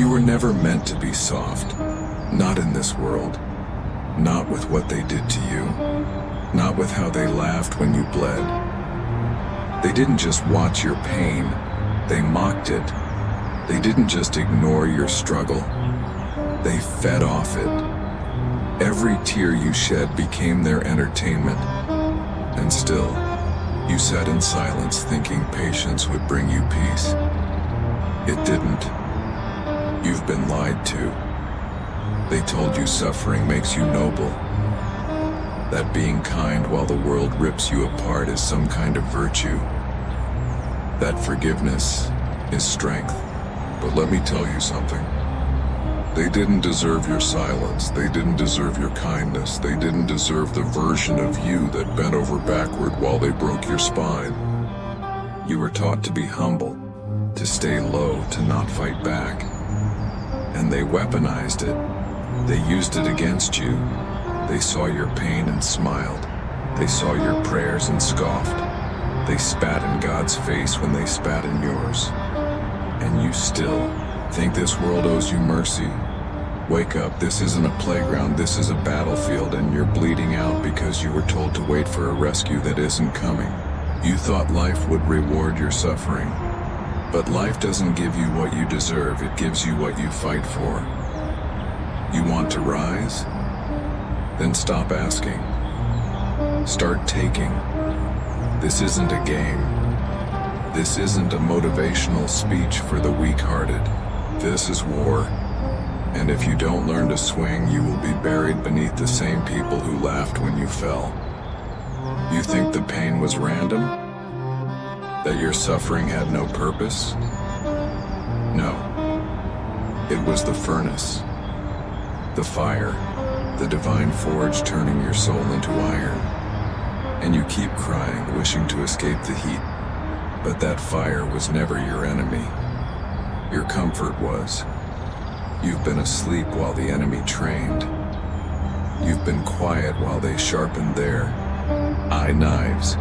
You were never meant to be soft. Not in this world. Not with what they did to you. Not with how they laughed when you bled. They didn't just watch your pain, they mocked it. They didn't just ignore your struggle, they fed off it. Every tear you shed became their entertainment. And still, you sat in silence thinking patience would bring you peace. It didn't. You've been lied to. They told you suffering makes you noble. That being kind while the world rips you apart is some kind of virtue. That forgiveness is strength. But let me tell you something. They didn't deserve your silence. They didn't deserve your kindness. They didn't deserve the version of you that bent over backward while they broke your spine. You were taught to be humble, to stay low, to not fight back. And they weaponized it. They used it against you. They saw your pain and smiled. They saw your prayers and scoffed. They spat in God's face when they spat in yours. And you still think this world owes you mercy? Wake up, this isn't a playground, this is a battlefield, and you're bleeding out because you were told to wait for a rescue that isn't coming. You thought life would reward your suffering. But life doesn't give you what you deserve, it gives you what you fight for. You want to rise? Then stop asking. Start taking. This isn't a game. This isn't a motivational speech for the weak-hearted. This is war. And if you don't learn to swing, you will be buried beneath the same people who laughed when you fell. You think the pain was random? That your suffering had no purpose? No. It was the furnace. The fire. The divine forge turning your soul into iron. And you keep crying, wishing to escape the heat. But that fire was never your enemy. Your comfort was. You've been asleep while the enemy trained. You've been quiet while they sharpened their eye knives.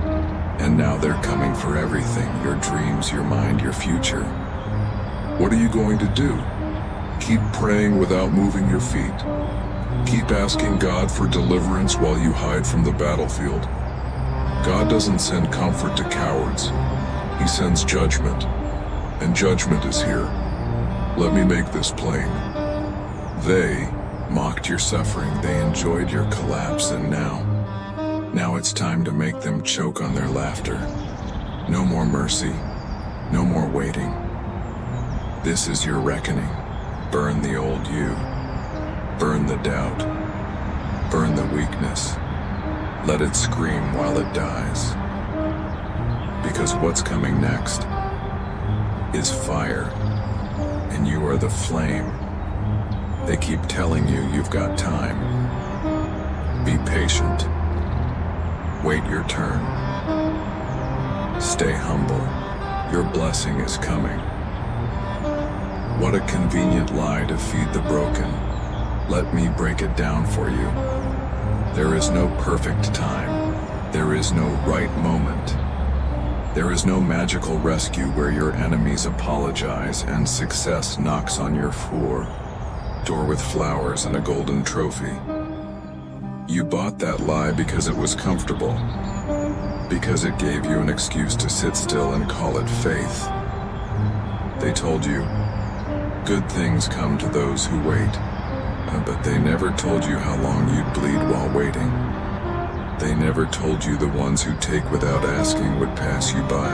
And now they're coming for everything, your dreams, your mind, your future. What are you going to do? Keep praying without moving your feet. Keep asking God for deliverance while you hide from the battlefield. God doesn't send comfort to cowards. He sends judgment. And judgment is here. Let me make this plain. They mocked your suffering. They enjoyed your collapse, and now it's time to make them choke on their laughter. No more mercy. No more waiting. This is your reckoning. Burn the old you. Burn the doubt. Burn the weakness. Let it scream while it dies. Because what's coming next is fire, and you are the flame. They keep telling you you've got time. Be patient. Wait your turn. Stay humble. Your blessing is coming. What a convenient lie to feed the broken. Let me break it down for you. There is no perfect time. There is no right moment. There is no magical rescue where your enemies apologize and success knocks on your door with flowers and a golden trophy. You bought that lie because it was comfortable, because it gave you an excuse to sit still and call it faith. They told you, good things come to those who wait, but they never told you how long you'd bleed while waiting. They never told you the ones who take without asking would pass you by.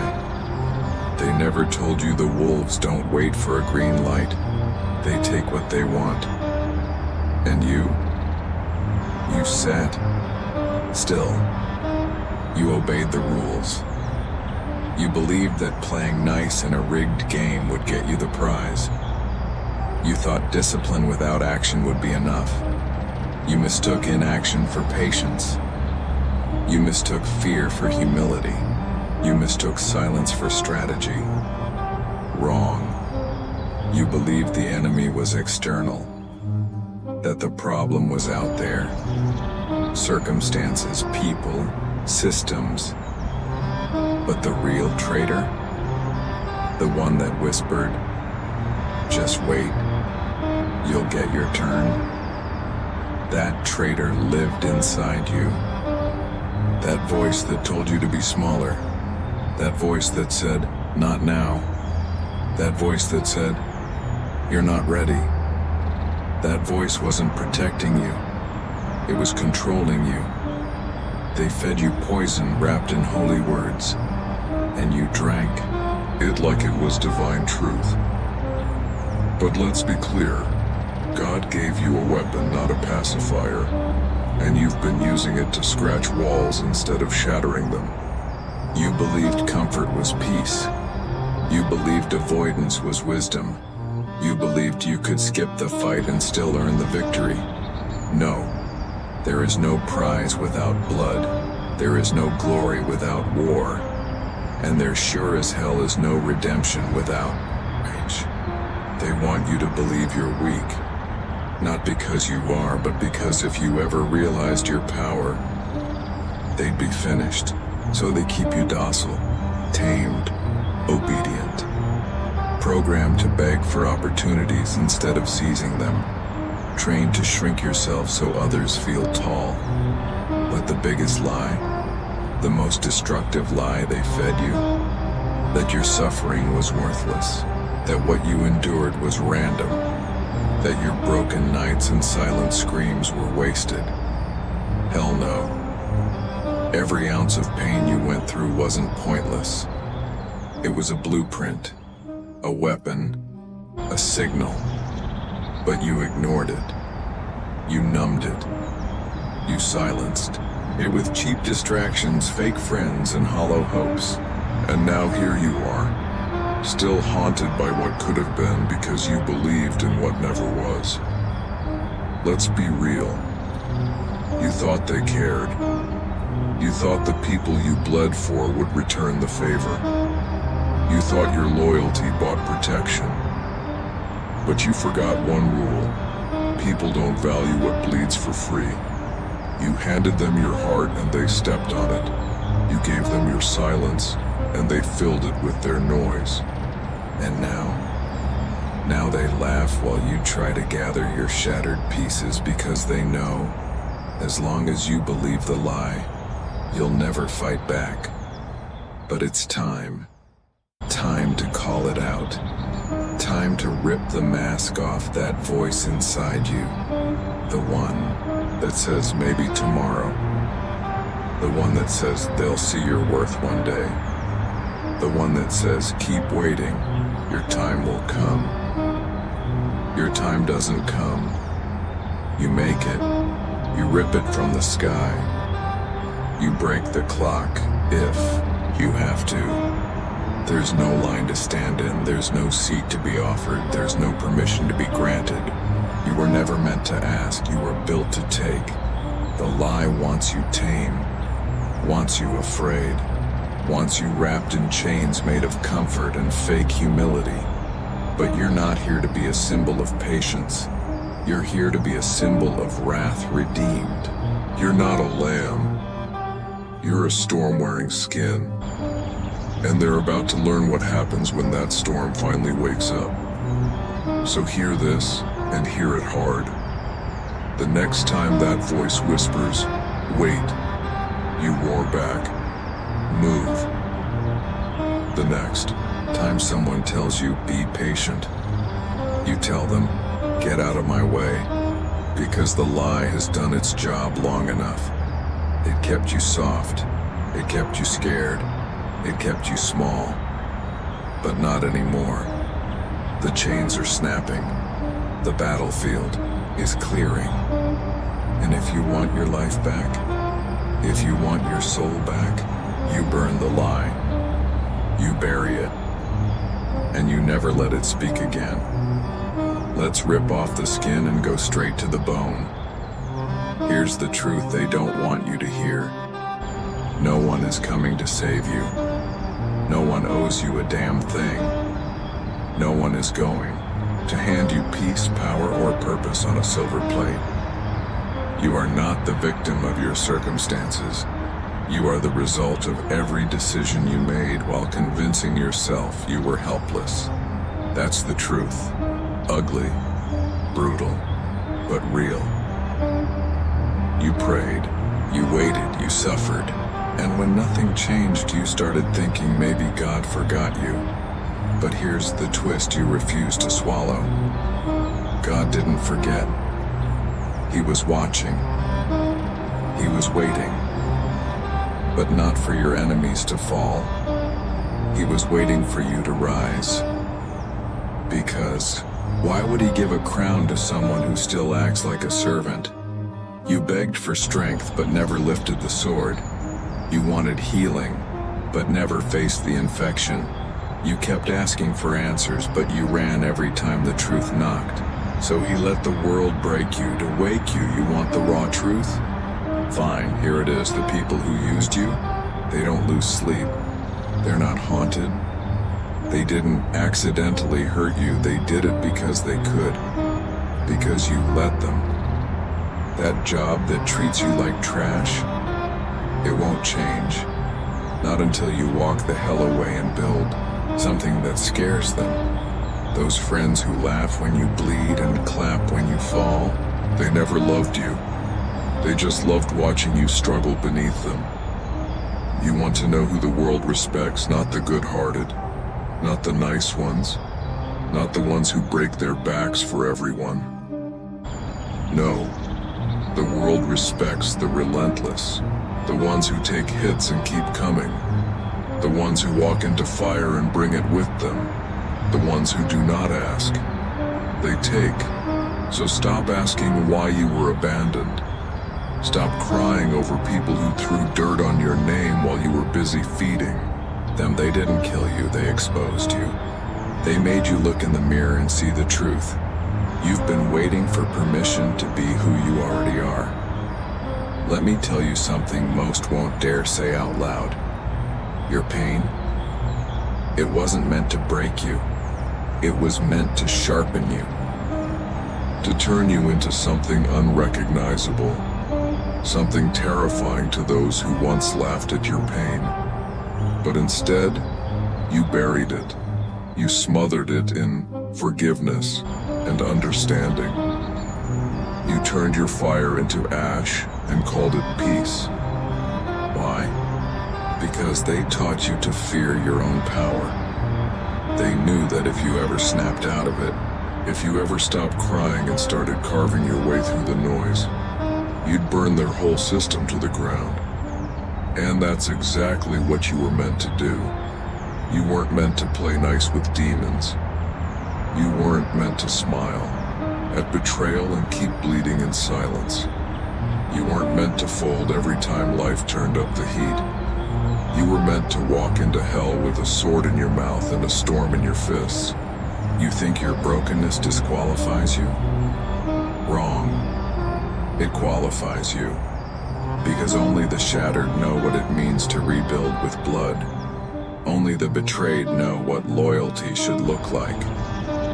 They never told you the wolves don't wait for a green light. They take what they want. And you sat still. You obeyed the rules. You believed that playing nice in a rigged game would get you the prize. You thought discipline without action would be enough. You mistook inaction for patience. You mistook fear for humility. You mistook silence for strategy. Wrong. You believed the enemy was external, that the problem was out there. Circumstances, people, systems. But the real traitor, the one that whispered, just wait, you'll get your turn. That traitor lived inside you. That voice that told you to be smaller. That voice that said, not now. That voice that said, you're not ready. That voice wasn't protecting you. It was controlling you. They fed you poison wrapped in holy words, and you drank it like it was divine truth. But let's be clear, God gave you a weapon, not a pacifier, and you've been using it to scratch walls instead of shattering them. You believed comfort was peace. You believed avoidance was wisdom. You believed you could skip the fight and still earn the victory. No, there is no prize without blood. There is no glory without war. And there sure as hell is no redemption without rage. They want you to believe you're weak. Not because you are, but because if you ever realized your power, they'd be finished. So they keep you docile, tamed, obedient, programmed to beg for opportunities instead of seizing them, trained to shrink yourself so others feel tall. But the biggest lie, the most destructive lie they fed you, that your suffering was worthless, that what you endured was random, that your broken nights and silent screams were wasted. Hell no. Every ounce of pain you went through wasn't pointless. It was a blueprint, a weapon, a signal. But you ignored it. You numbed it. You silenced it with cheap distractions, fake friends, and hollow hopes. And now here you are, still haunted by what could have been because you believed in what never was. Let's be real. You thought they cared. You thought the people you bled for would return the favor. You thought your loyalty bought protection. But you forgot one rule. People don't value what bleeds for free. You handed them your heart and they stepped on it. You gave them your silence and they filled it with their noise. And now they laugh while you try to gather your shattered pieces because they know, as long as you believe the lie, you'll never fight back. But it's time. Time to call it out. Time to rip the mask off that voice inside you. The one that says maybe tomorrow. The one that says they'll see your worth one day. The one that says keep waiting, your time will come. Your time doesn't come. You make it. You rip it from the sky. You break the clock, if you have to. There's no line to stand in, there's no seat to be offered, there's no permission to be granted. You were never meant to ask, you were built to take. The lie wants you tame, wants you afraid, wants you wrapped in chains made of comfort and fake humility. But you're not here to be a symbol of patience. You're here to be a symbol of wrath redeemed. You're not a lamb. You're a storm wearing skin. And they're about to learn what happens when that storm finally wakes up. So hear this, and hear it hard. The next time that voice whispers, wait, you roar back, move. The next time someone tells you, be patient, you tell them, get out of my way, because the lie has done its job long enough. It kept you soft, it kept you scared, it kept you small, but not anymore. The chains are snapping, the battlefield is clearing. And if you want your life back, if you want your soul back, you burn the lie, you bury it, and you never let it speak again. Let's rip off the skin and go straight to the bone. Here's the truth they don't want you to hear. No one is coming to save you. No one owes you a damn thing. No one is going to hand you peace, power, or purpose on a silver plate. You are not the victim of your circumstances. You are the result of every decision you made while convincing yourself you were helpless. That's the truth. Ugly, brutal, suffered. And when nothing changed, you started thinking maybe God forgot you. But here's the twist you refuse to swallow. God didn't forget. He was watching. He was waiting. But not for your enemies to fall. He was waiting for you to rise. Because why would he give a crown to someone who still acts like a servant? You begged for strength but never lifted the sword. You wanted healing but never faced the infection. You kept asking for answers, but you ran every time the truth knocked. So he let the world break you to wake you. You want the raw truth? Fine, here it is. The people who used you, they don't lose sleep. They're not haunted. They didn't accidentally hurt you. They did it because they could. Because you let them. That job that treats you like trash, it won't change. Not until you walk the hell away and build something that scares them. Those friends who laugh when you bleed and clap when you fall, they never loved you. They just loved watching you struggle beneath them. You want to know who the world respects, not the good-hearted, not the nice ones, not the ones who break their backs for everyone. No, the world respects the relentless, the ones who take hits and keep coming, the ones who walk into fire and bring it with them, the ones who do not ask. They take. So stop asking why you were abandoned. Stop crying over people who threw dirt on your name while you were busy feeding them. They didn't kill you, they exposed you. They made you look in the mirror and see the truth. You've been waiting for permission to be who you already are. Let me tell you something most won't dare say out loud. Your pain, it wasn't meant to break you. It was meant to sharpen you. To turn you into something unrecognizable. Something terrifying to those who once laughed at your pain. But instead, you buried it. You smothered it in forgiveness and understanding. You turned your fire into ash and called it peace. Why? Because they taught you to fear your own power. They knew that if you ever snapped out of it, if you ever stopped crying and started carving your way through the noise, you'd burn their whole system to the ground. And that's exactly what you were meant to do. You weren't meant to play nice with demons. You weren't meant to smile at betrayal and keep bleeding in silence. You weren't meant to fold every time life turned up the heat. You were meant to walk into hell with a sword in your mouth and a storm in your fists. You think your brokenness disqualifies you? Wrong. It qualifies you. Because only the shattered know what it means to rebuild with blood. Only the betrayed know what loyalty should look like.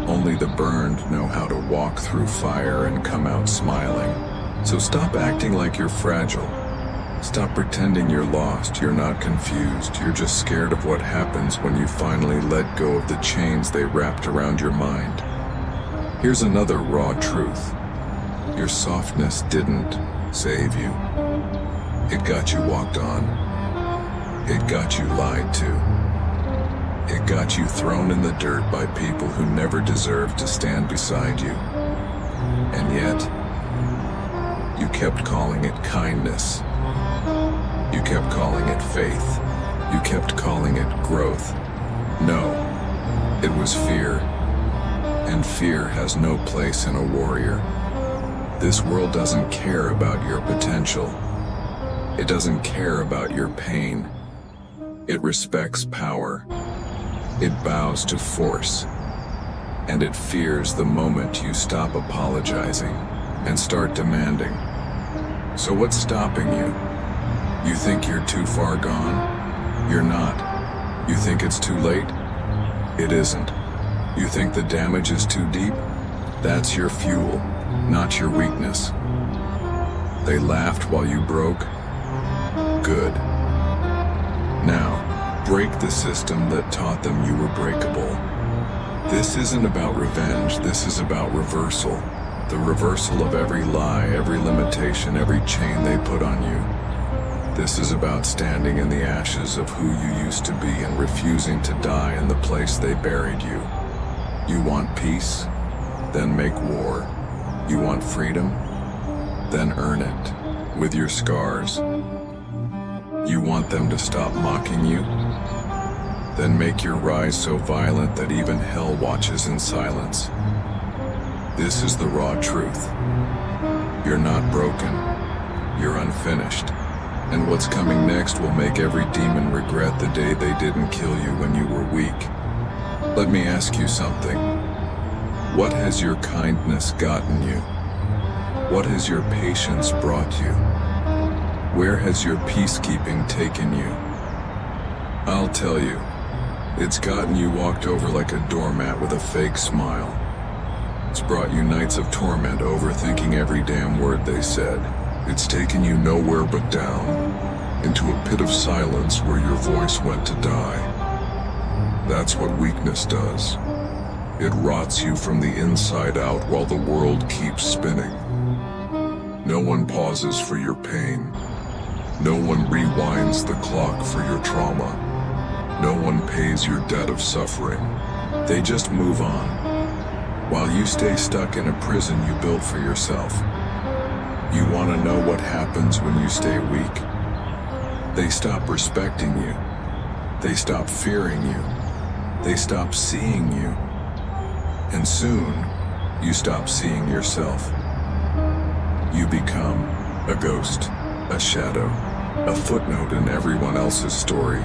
Only the burned know how to walk through fire and come out smiling. So stop acting like you're fragile. Stop pretending you're lost, you're not confused, you're just scared of what happens when you finally let go of the chains they wrapped around your mind. Here's another raw truth. Your softness didn't save you. It got you walked on. It got you lied to. It got you thrown in the dirt by people who never deserved to stand beside you. And yet, you kept calling it kindness. You kept calling it faith. You kept calling it growth. No, it was fear. And fear has no place in a warrior. This world doesn't care about your potential. It doesn't care about your pain. It respects power. It bows to force. And it fears the moment you stop apologizing and start demanding. So what's stopping you? You think you're too far gone? You're not. You think it's too late? It isn't. You think the damage is too deep? That's your fuel, not your weakness. They laughed while you broke? Good. Now, break the system that taught them you were breakable. This isn't about revenge, this is about reversal. The reversal of every lie, every limitation, every chain they put on you. This is about standing in the ashes of who you used to be and refusing to die in the place they buried you. You want peace? Then make war. You want freedom? Then earn it with your scars. You want them to stop mocking you? Then make your rise so violent that even hell watches in silence. This is the raw truth. You're not broken. You're unfinished. And what's coming next will make every demon regret the day they didn't kill you when you were weak. Let me ask you something. What has your kindness gotten you? What has your patience brought you? Where has your peacekeeping taken you? I'll tell you, it's gotten you walked over like a doormat with a fake smile. It's brought you nights of torment overthinking every damn word they said. It's taken you nowhere but down, into a pit of silence where your voice went to die. That's what weakness does. It rots you from the inside out while the world keeps spinning. No one pauses for your pain. No one rewinds the clock for your trauma. No one pays your debt of suffering. They just move on, while you stay stuck in a prison you built for yourself. You want to know what happens when you stay weak? They stop respecting you. They stop fearing you. They stop seeing you. And soon, you stop seeing yourself. You become a ghost, a shadow, a footnote in everyone else's story.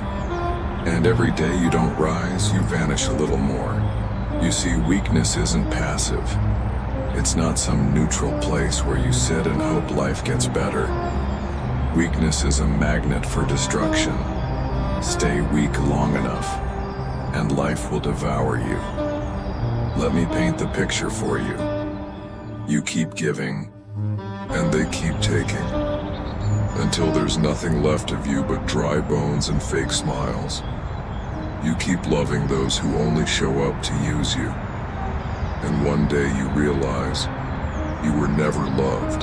And every day you don't rise, you vanish a little more. You see, weakness isn't passive. It's not some neutral place where you sit and hope life gets better. Weakness is a magnet for destruction. Stay weak long enough, and life will devour you. Let me paint the picture for you. You keep giving, and they keep taking, until there's nothing left of you but dry bones and fake smiles. You keep loving those who only show up to use you. And one day you realize you were never loved,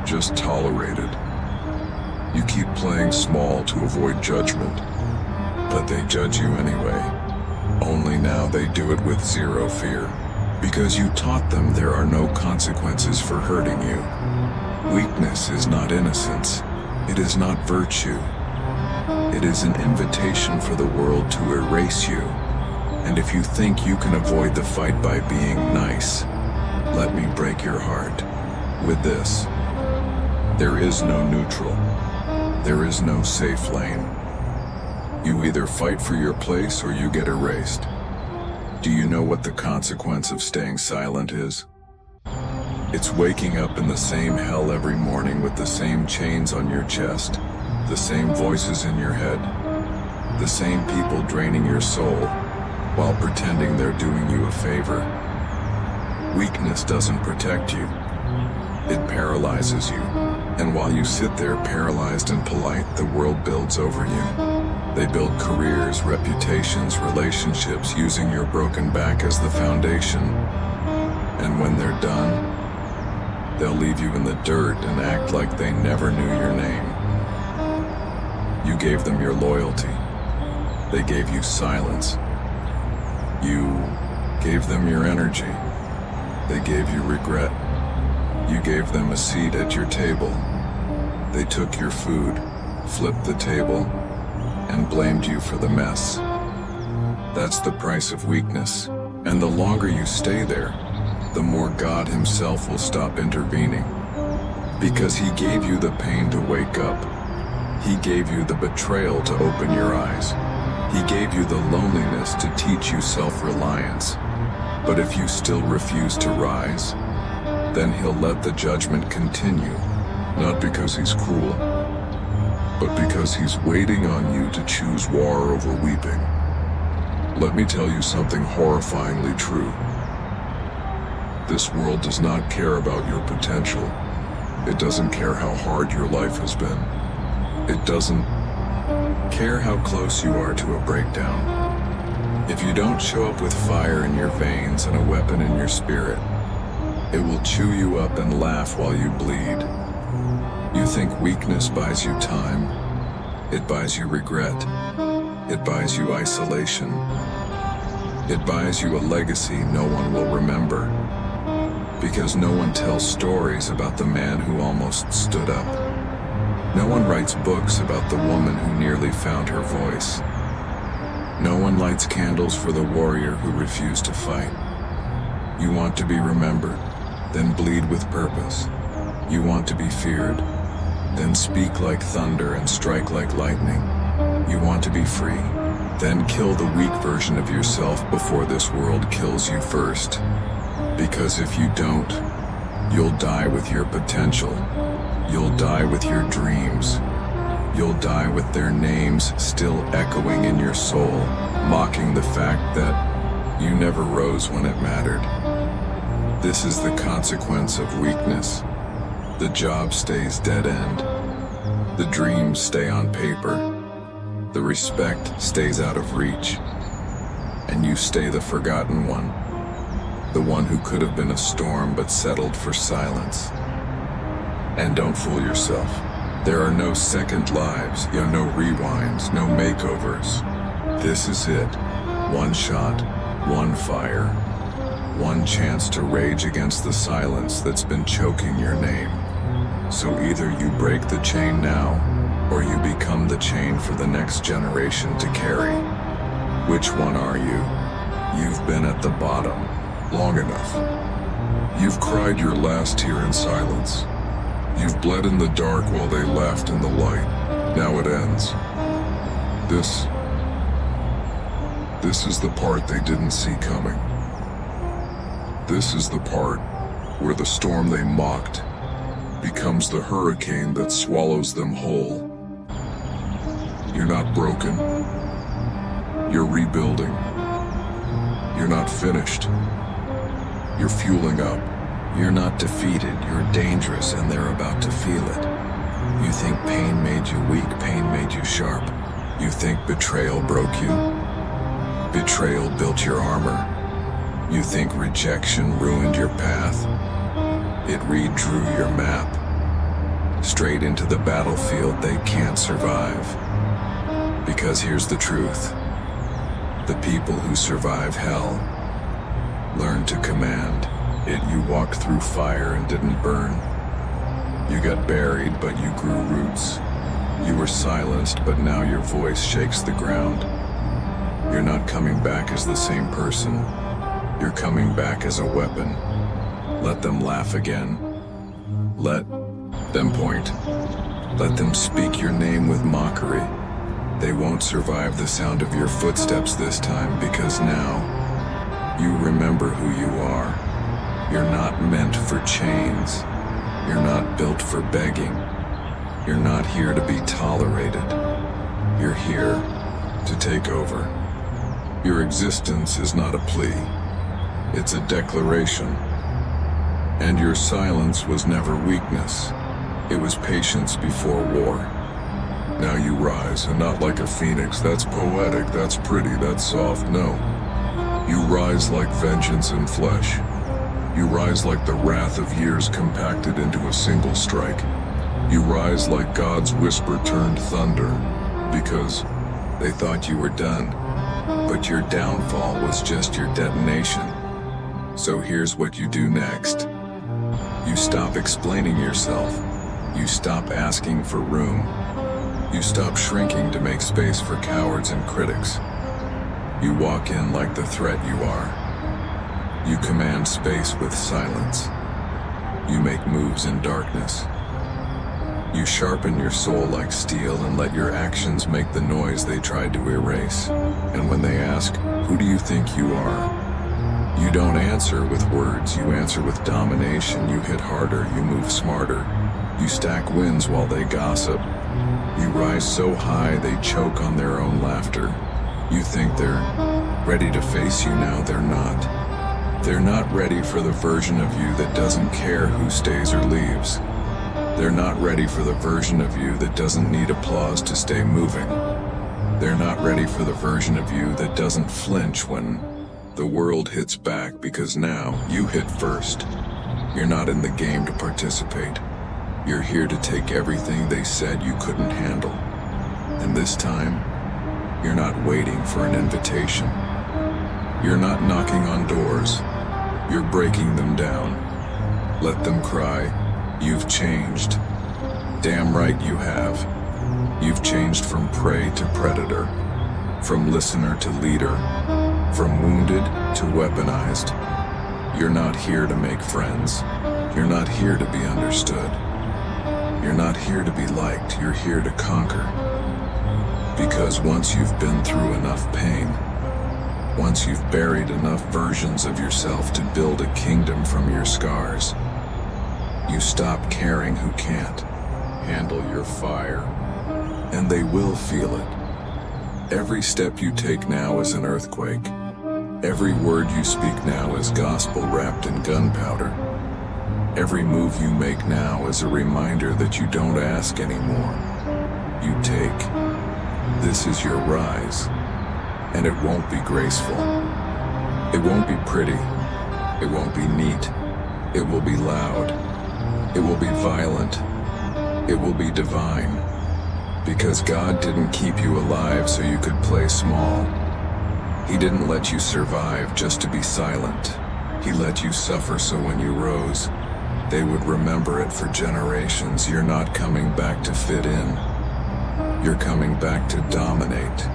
just tolerated. You keep playing small to avoid judgment, but they judge you anyway. Only now they do it with zero fear, because you taught them there are no consequences for hurting you. Weakness is not innocence. It is not virtue. It is an invitation for the world to erase you. And if you think you can avoid the fight by being nice, let me break your heart with this. There is no neutral. There is no safe lane. You either fight for your place or you get erased. Do you know what the consequence of staying silent is? It's waking up in the same hell every morning with the same chains on your chest, the same voices in your head, the same people draining your soul while pretending they're doing you a favor. Weakness doesn't protect you. It paralyzes you. And while you sit there paralyzed and polite, the world builds over you. They build careers, reputations, relationships, using your broken back as the foundation. And when they're done, they'll leave you in the dirt and act like they never knew your name. You gave them your loyalty. They gave you silence. You gave them your energy. They gave you regret. You gave them a seat at your table. They took your food, flipped the table, and blamed you for the mess. That's the price of weakness. And the longer you stay there, the more God Himself will stop intervening. Because He gave you the pain to wake up. He gave you the betrayal to open your eyes. He gave you the loneliness to teach you self-reliance. But if you still refuse to rise, then He'll let the judgment continue, not because He's cruel, but because He's waiting on you to choose war over weeping. Let me tell you something horrifyingly true. This world does not care about your potential. It doesn't care how hard your life has been. It doesn't care how close you are to a breakdown. If you don't show up with fire in your veins and a weapon in your spirit, it will chew you up and laugh while you bleed. You think weakness buys you time. It buys you regret. It buys you isolation. It buys you a legacy no one will remember. Because no one tells stories about the man who almost stood up. No one writes books about the woman who nearly found her voice. No one lights candles for the warrior who refused to fight. You want to be remembered, then bleed with purpose. You want to be feared, then speak like thunder and strike like lightning. You want to be free, then kill the weak version of yourself before this world kills you first. Because if you don't, you'll die with your potential. You'll die with your dreams. You'll die with their names still echoing in your soul, mocking the fact that you never rose when it mattered. This is the consequence of weakness. The job stays dead end. The dreams stay on paper. The respect stays out of reach. And you stay the forgotten one. The one who could have been a storm but settled for silence. And don't fool yourself. There are no second lives, no rewinds, no makeovers. This is it. One shot, one fire, one chance to rage against the silence that's been choking your name. So either you break the chain now, or you become the chain for the next generation to carry. Which one are you? You've been at the bottom long enough. You've cried your last tear in silence. You've bled in the dark while they laughed in the light. Now it ends. This is the part they didn't see coming. This is the part where the storm they mocked becomes the hurricane that swallows them whole. You're not broken. You're rebuilding. You're not finished. You're fueling up. You're not defeated, you're dangerous, and they're about to feel it. You think pain made you weak, pain made you sharp. You think betrayal broke you. Betrayal built your armor. You think rejection ruined your path. It redrew your map. Straight into the battlefield they can't survive. Because here's the truth. The people who survive hell learn to command. You walked through fire and didn't burn. You got buried, but you grew roots. You were silenced, but now your voice shakes the ground. You're not coming back as the same person. You're coming back as a weapon. Let them laugh again. Let them point. Let them speak your name with mockery. They won't survive the sound of your footsteps this time, because now you remember who you are. You're not meant for chains. You're not built for begging. You're not here to be tolerated. You're here to take over. Your existence is not a plea. It's a declaration. And your silence was never weakness. It was patience before war. Now you rise, and not like a phoenix. That's poetic, that's pretty, that's soft. No. You rise like vengeance in flesh. You rise like the wrath of years compacted into a single strike. You rise like God's whisper turned thunder, because they thought you were done. But your downfall was just your detonation. So here's what you do next. You stop explaining yourself. You stop asking for room. You stop shrinking to make space for cowards and critics. You walk in like the threat you are. You command space with silence. You make moves in darkness. You sharpen your soul like steel and let your actions make the noise they tried to erase. And when they ask, who do you think you are? You don't answer with words, you answer with domination. You hit harder, you move smarter. You stack wins while they gossip. You rise so high they choke on their own laughter. You think they're ready to face you, now they're not. They're not ready for the version of you that doesn't care who stays or leaves. They're not ready for the version of you that doesn't need applause to stay moving. They're not ready for the version of you that doesn't flinch when the world hits back, because now you hit first. You're not in the game to participate. You're here to take everything they said you couldn't handle. And this time, you're not waiting for an invitation. You're not knocking on doors. You're breaking them down. Let them cry. You've changed. Damn right you have. You've changed from prey to predator, from listener to leader, from wounded to weaponized. You're not here to make friends. You're not here to be understood. You're not here to be liked. You're here to conquer. Because once you've been through enough pain, once you've buried enough versions of yourself to build a kingdom from your scars, you stop caring who can't handle your fire. And they will feel it. Every step you take now is an earthquake. Every word you speak now is gospel wrapped in gunpowder. Every move you make now is a reminder that you don't ask anymore. You take. This is your rise. And it won't be graceful. It won't be pretty. It won't be neat. It will be loud. It will be violent. It will be divine. Because God didn't keep you alive so you could play small. He didn't let you survive just to be silent. He let you suffer so when you rose, they would remember it for generations. You're not coming back to fit in. You're coming back to dominate.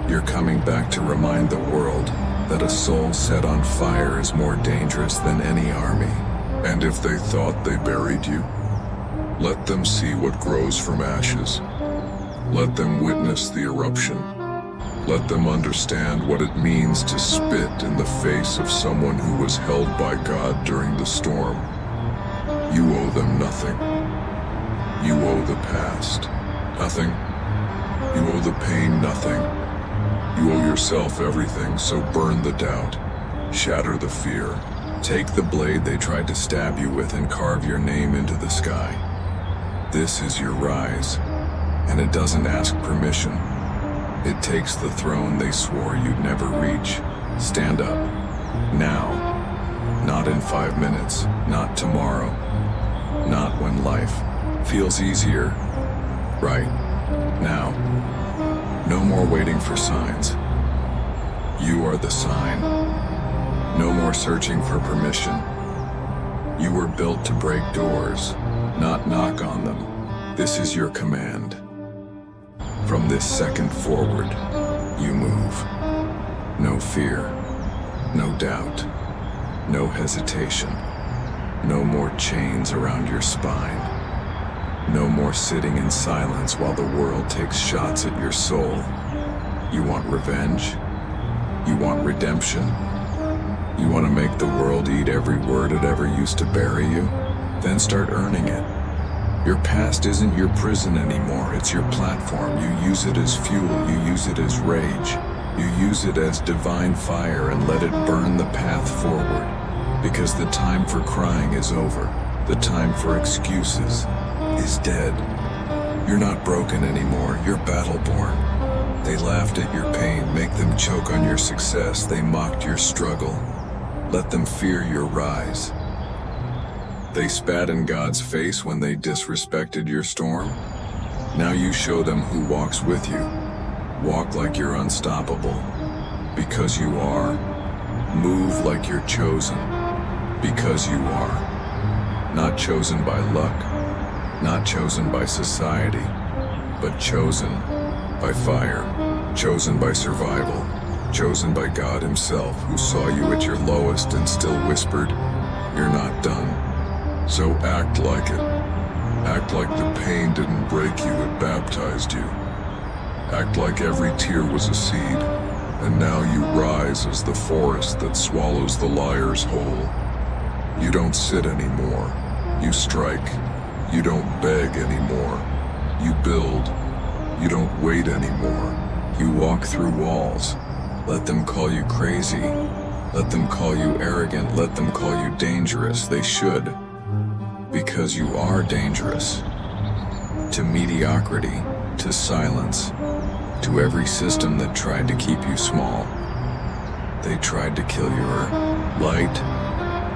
You're coming back to remind the world that a soul set on fire is more dangerous than any army. And if they thought they buried you, let them see what grows from ashes. Let them witness the eruption. Let them understand what it means to spit in the face of someone who was held by God during the storm. You owe them nothing. You owe the past nothing. You owe the pain nothing. You owe yourself everything, so burn the doubt. Shatter the fear. Take the blade they tried to stab you with and carve your name into the sky. This is your rise, and it doesn't ask permission. It takes the throne they swore you'd never reach. Stand up. Now. Not in 5 minutes. Not tomorrow. Not when life feels easier. Right. Now. No more waiting for signs. You are the sign. No more searching for permission. You were built to break doors, not knock on them. This is your command. From this second forward, you move. No fear, no doubt, no hesitation. No more chains around your spine. No more sitting in silence while the world takes shots at your soul. You want revenge? You want redemption? You want to make the world eat every word it ever used to bury you? Then start earning it. Your past isn't your prison anymore, it's your platform. You use it as fuel, you use it as rage. You use it as divine fire and let it burn the path forward. Because the time for crying is over. The time for excuses is dead. You're not broken anymore, you're battle-born. They laughed at your pain, make them choke on your success. They mocked your struggle. Let them fear your rise. They spat in God's face when they disrespected your storm. Now you show them who walks with you. Walk like you're unstoppable. Because you are. Move like you're chosen. Because you are. Not chosen by luck. Not chosen by society. But chosen by fire. Chosen by survival. Chosen by God Himself, who saw you at your lowest and still whispered, "You're not done." So act like it. Act like the pain didn't break you, it baptized you. Act like every tear was a seed, and now you rise as the forest that swallows the liars whole. You don't sit anymore. You strike. You don't beg anymore. You build. You don't wait anymore. You walk through walls. Let them call you crazy. Let them call you arrogant. Let them call you dangerous. They should. Because you are dangerous. To mediocrity, to silence, to every system that tried to keep you small. They tried to kill your light,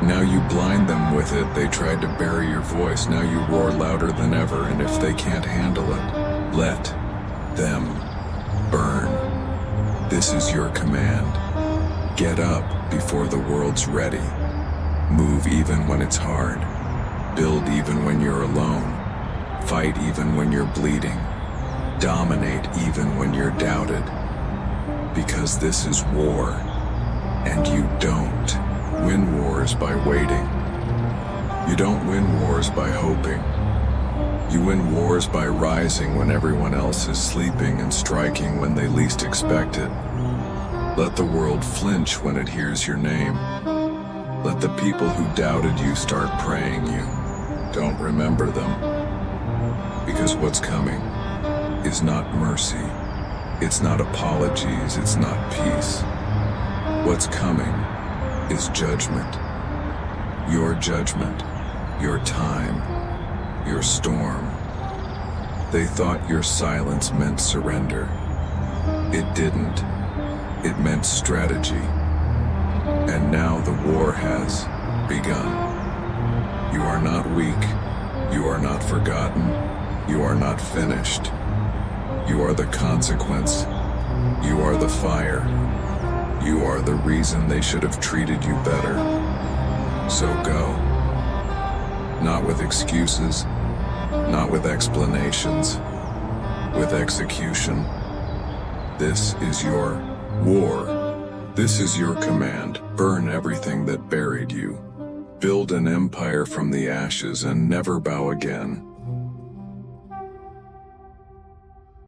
Now you blind them with it. They tried to bury your voice. Now you roar louder than ever, and if they can't handle it, let them burn. This is your command. Get up before the world's ready. Move even when it's hard. Build even when you're alone. Fight even when you're bleeding. Dominate even when you're doubted. Because this is war, and you don't win wars by waiting. You don't win wars by hoping. You win wars by rising when everyone else is sleeping and striking when they least expect it. Let the world flinch when it hears your name. Let the people who doubted you start praying you. Don't remember them. Because what's coming is not mercy. It's not apologies. It's not peace. What's coming is judgment. Your judgment. Your time. Your storm. They thought your silence meant surrender. It didn't. It meant strategy. And now the war has begun. You are not weak. You are not forgotten. You are not finished. You are the consequence. You are the fire. You are the reason they should have treated you better. So go. Not with excuses, not with explanations, with execution. This is your war. This is your command. Burn everything that buried you. Build an empire from the ashes and never bow again.